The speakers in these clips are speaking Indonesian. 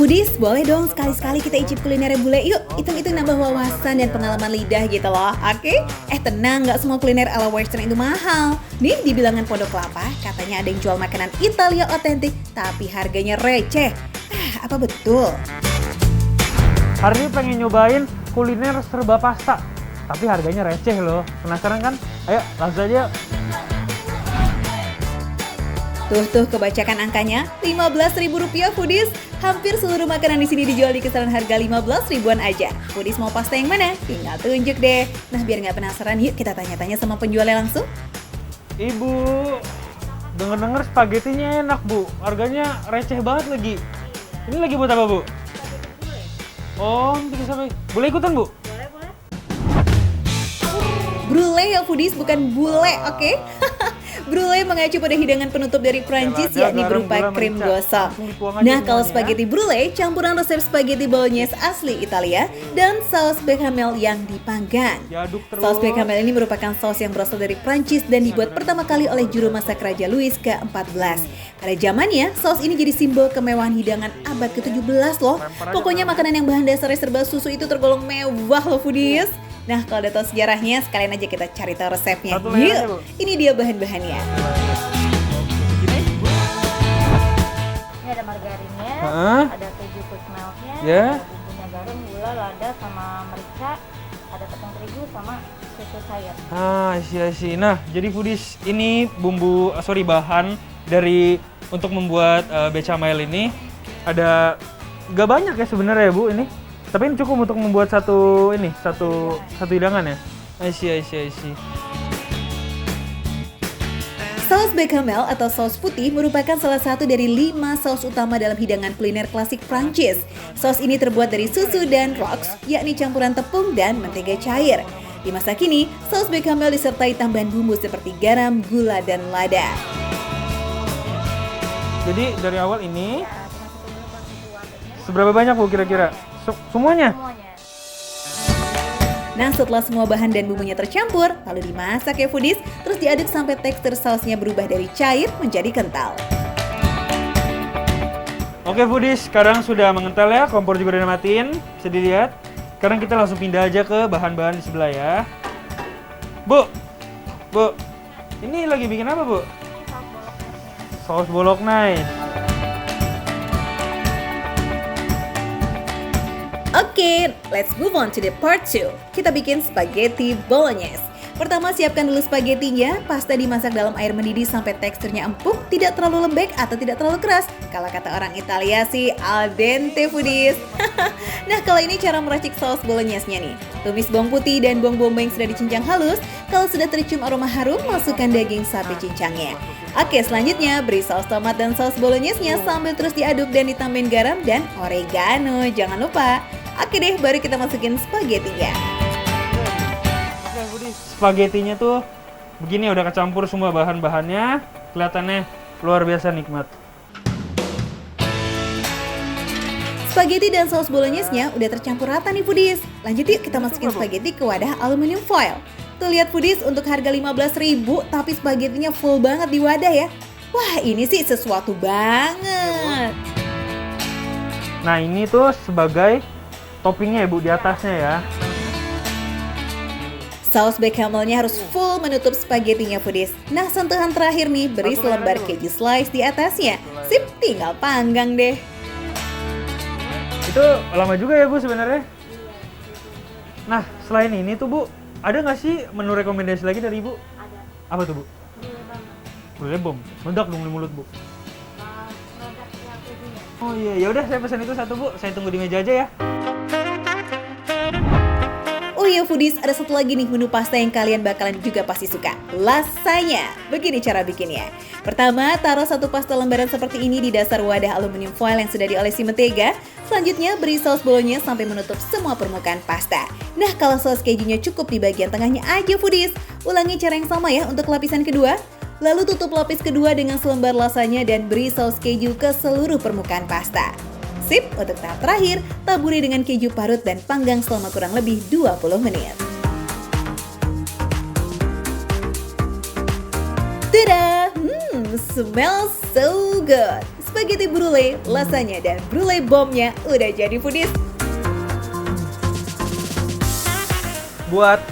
Foodies, boleh dong sekali-sekali kita icip kuliner bule. Yuk, hitung-hitung nambah wawasan dan pengalaman lidah gitu loh. Oke? Tenang, nggak semua kuliner ala western itu mahal. Nih, di bilangan Pondok Kelapa, katanya ada yang jual makanan Italia otentik, tapi harganya receh. Apa betul? Hari ini pengen nyobain kuliner serba pasta, tapi harganya receh loh. Penasaran kan? Ayo, langsung aja. Tuh kebacakan angkanya, Rp15.000 Foodies. Hampir seluruh makanan di sini dijual di kisaran harga 15 ribuan aja. Foodies mau pasta yang mana? Tinggal tunjuk deh. Nah, biar nggak penasaran, yuk kita tanya-tanya sama penjualnya langsung. Ibu, denger-denger spagetinya enak bu, harganya receh banget lagi. Ini lagi buat apa bu? Oh, bikin sampai. Boleh ikutan bu? Brulee ya Foodies, bukan bule, oke? Brulee mengacu pada hidangan penutup dari Prancis, yakni berupa krim gosong. Nah, kalau spaghetti brulee, campuran resep spaghetti bolognese asli Italia dan saus bechamel yang dipanggang. Saus bechamel ini merupakan saus yang berasal dari Prancis dan dibuat pertama kali oleh juru masak Raja Louis ke-14. Pada zamannya, saus ini jadi simbol kemewahan hidangan abad ke-17 loh. Pokoknya makanan yang bahan dasarnya serba susu itu tergolong mewah loh Foodies. Nah, kalau udah tahu sejarahnya, sekalian aja kita cari tahu resepnya. Yuk, ini dia bahan-bahannya. Ini ada margarinnya, ada keju quick meltnya, ada bumbunya garam, gula, lada, sama merica, ada tepung terigu, sama susu cair. Isi. Nah, jadi Foodies, ini bahan dari untuk membuat bechamel ini ada gak banyak ya sebenarnya ya Bu ini. Tapi ini cukup untuk membuat satu hidangan ya. Isi. Saus bechamel atau saus putih merupakan salah satu dari 5 saus utama dalam hidangan kuliner klasik Prancis. Saus ini terbuat dari susu dan rocks, yakni campuran tepung dan mentega cair. Di masa kini, saus bechamel disertai tambahan bumbu seperti garam, gula, dan lada. Jadi dari awal ini, seberapa banyak Bu kira-kira? Semuanya? Nah, setelah semua bahan dan bumbunya tercampur, lalu dimasak ya Foodies, terus diaduk sampai tekstur sausnya berubah dari cair menjadi kental. Oke Foodies, sekarang sudah mengental ya, kompor juga udah matiin, bisa dilihat. Sekarang kita langsung pindah aja ke bahan-bahan di sebelah ya. Bu, ini lagi bikin apa Bu? Saus bolognese. Oke, let's move on to the part 2. Kita bikin spaghetti bolognese. Pertama, siapkan dulu spagettinya. Pasta dimasak dalam air mendidih sampai teksturnya empuk, tidak terlalu lembek atau tidak terlalu keras. Kalau kata orang Italia sih, al dente Foodies. Nah, kalau ini cara meracik saus bolognese-nya nih. Tumis bawang putih dan bawang bombay yang sudah dicincang halus. Kalau sudah tercium aroma harum, masukkan daging sapi cincangnya. Oke, selanjutnya beri saus tomat dan saus bolognese-nya sambil terus diaduk dan ditambahin garam dan oregano. Jangan lupa. Oke deh, baru kita masukin spagettinya. Spagettinya tuh begini, udah kecampur semua bahan-bahannya, kelihatannya luar biasa nikmat. Spaghetti dan saus bolognese-nya udah tercampur rata nih Foodies. Lanjut yuk kita masukin spaghetti ke wadah aluminium foil. Tuh lihat Foodies, untuk harga 15.000 tapi spagettinya full banget di wadah ya. Wah, ini sih sesuatu banget. Nah, ini tuh sebagai toppingnya ya Bu, di atasnya ya. Saus bechamelnya harus full menutup spagettinya Foodies. Nah, sentuhan terakhir nih, beri selembar keju slice di atasnya. Sip, tinggal panggang deh. Itu lama juga ya Bu sebenarnya. Nah, selain ini tuh Bu, ada nggak sih menu rekomendasi lagi dari Ibu? Ada. Apa tuh Bu? Gulai bom. Meledak dong di mulut Bu. Oh iya, ya udah saya pesan itu satu Bu. Saya tunggu di meja aja ya. Oh iya Foodies, ada satu lagi nih menu pasta yang kalian bakalan juga pasti suka. Lasagna. Begini cara bikinnya. Pertama, taruh satu pasta lembaran seperti ini di dasar wadah aluminium foil yang sudah diolesi mentega. Selanjutnya, beri saus bolognese sampai menutup semua permukaan pasta. Nah, kalau saus kejunya cukup di bagian tengahnya aja Foodies. Ulangi cara yang sama ya untuk lapisan kedua. Lalu tutup lapis kedua dengan selembar lasagna dan beri saus keju ke seluruh permukaan pasta. Sip, untuk tahap terakhir, taburi dengan keju parut dan panggang selama kurang lebih 20 menit. Tada! Smells so good. spaghetti brulee, lasagna, dan brulee bombnya udah jadi foodies. Buat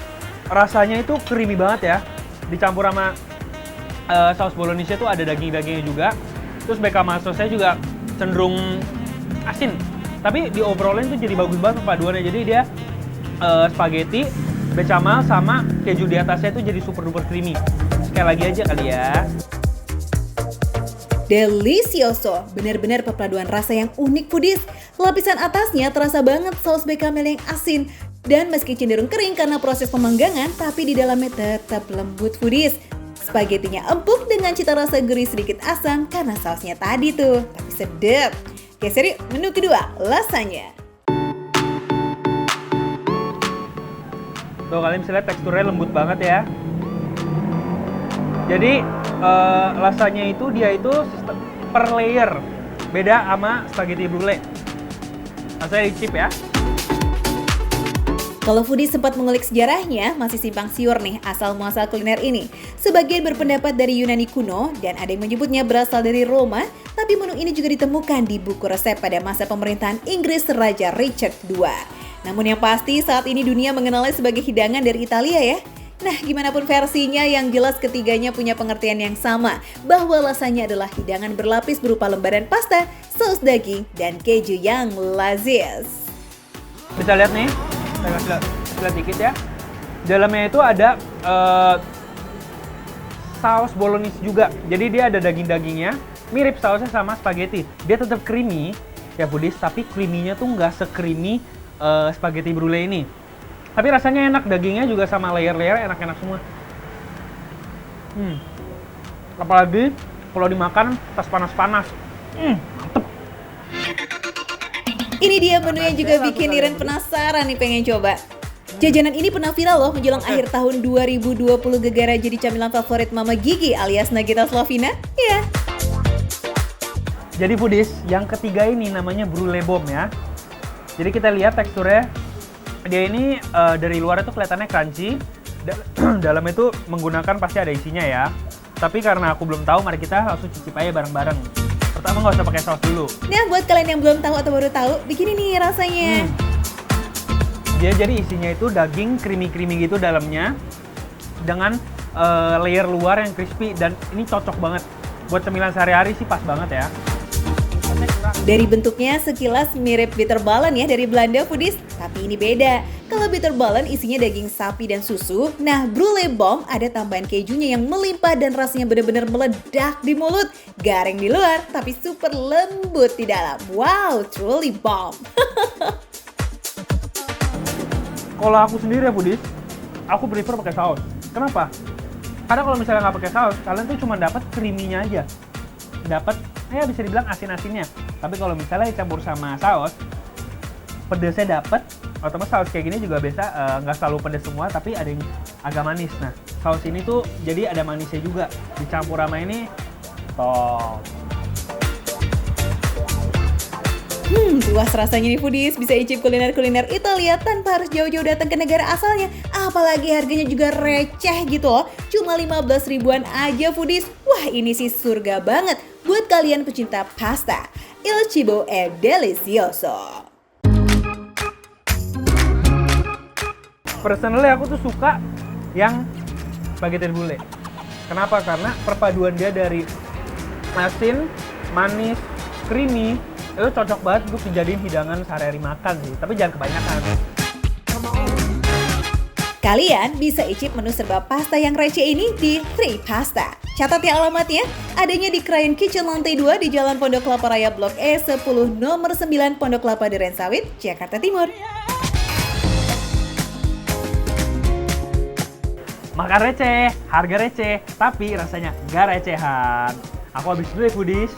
rasanya itu creamy banget ya, dicampur sama saus bolognese itu ada daging-dagingnya juga. Terus bechamel sausnya juga cenderung asin. Tapi di overallnya itu jadi bagus banget perpaduannya. Jadi dia spaghetti, bechamel sama keju di atasnya itu jadi super duper creamy. Sekali lagi aja kali ya. Delicioso, benar-benar perpaduan rasa yang unik foodies. Lapisan atasnya terasa banget saus bechamel yang asin. Dan meski cenderung kering karena proses pemanggangan, tapi di dalamnya tetap lembut foodies. Spagettinya empuk dengan cita rasa gurih sedikit asam karena sausnya tadi tuh, tapi sedap. Geser yuk, menu kedua, lasagna. Tuh kalian bisa lihat teksturnya lembut banget ya. Jadi lasagna itu dia itu sistem per layer, beda sama spaghetti brulee. Rasanya dicip ya. Kalau foodies sempat mengulik sejarahnya, masih simpang siur nih asal-muasal kuliner ini. Sebagian berpendapat dari Yunani kuno, dan ada yang menyebutnya berasal dari Roma, tapi menu ini juga ditemukan di buku resep pada masa pemerintahan Inggris Raja Richard II. Namun yang pasti saat ini dunia mengenalnya sebagai hidangan dari Italia ya. Nah, gimana pun versinya, yang jelas ketiganya punya pengertian yang sama, bahwa lasagna adalah hidangan berlapis berupa lembaran pasta, saus daging, dan keju yang lazis. Bisa lihat nih, saya kasih lihat dikit ya. Dalamnya itu ada saus bolognese juga. Jadi dia ada daging-dagingnya, mirip sausnya sama spaghetti. Dia tetap creamy ya foodies, tapi creamy-nya tuh nggak se-creamy spaghetti brulee ini. Tapi rasanya enak, dagingnya juga sama layer-layer enak-enak semua. Apalagi kalau dimakan pas panas-panas. Mantep. Ini dia menu yang juga bikin Iren penasaran nih pengen coba. Jajanan ini pernah viral loh menjelang akhir tahun 2020 gegara jadi camilan favorit Mama Gigi alias Nagita Slavina. Ya. Jadi foodies, yang ketiga ini namanya brulee bomb ya. Jadi kita lihat teksturnya. Dia ini dari luar itu kelihatannya crunchy. Dalam itu menggunakan pasti ada isinya ya. Tapi karena aku belum tahu, mari kita langsung cicip aja bareng-bareng. Pertama nggak usah pakai saus dulu. Nah, buat kalian yang belum tahu atau baru tahu, begini nih rasanya. Dia jadi isinya itu daging creamy-creamy gitu dalamnya, dengan layer luar yang crispy, dan ini cocok banget buat cemilan sehari-hari sih, pas banget ya. Dari bentuknya sekilas mirip bitterballen ya dari Belanda foodies, tapi ini beda. Kalau bitterballen isinya daging sapi dan susu, nah brulee bomb ada tambahan kejunya yang melimpah dan rasanya benar-benar meledak di mulut. Garing di luar, tapi super lembut di dalam. Wow, truly bomb. Kalau aku sendiri ya foodies, aku prefer pakai saus. Kenapa? Karena kalau misalnya nggak pakai saus, kalian tuh cuma dapat creamy-nya aja. Dapat, ya bisa dibilang asin-asinnya. Tapi kalau misalnya dicampur sama saus, pedesnya dapat. Otomatis saus kayak gini juga biasa nggak selalu pedes semua, tapi ada yang agak manis. Nah, saus ini tuh jadi ada manisnya juga. Dicampur sama ini, top. Puas rasanya nih foodies, bisa icip kuliner-kuliner Italia tanpa harus jauh-jauh datang ke negara asalnya. Apalagi harganya juga receh gitu loh, cuma 15 ribuan aja foodies. Wah, ini sih surga banget buat kalian pecinta pasta. Il cibo è delicioso. Personally aku tuh suka yang spaghetti brulee. Kenapa? Karena perpaduan dia dari asin, manis, creamy, itu cocok banget untuk dijadiin hidangan sehari-hari makan sih, tapi jangan kebanyakan. Kalian bisa icip menu serba pasta yang receh ini di Free Pasta. Catat ya alamatnya, adanya di Krayan Kitchen lantai 2 di Jalan Pondok Kelapa Raya Blok E10 nomor 9 Pondok Kelapa Durensawit, Jakarta Timur. Makan receh, harga receh, tapi rasanya gak recehan. Aku habis dulu ya foodies.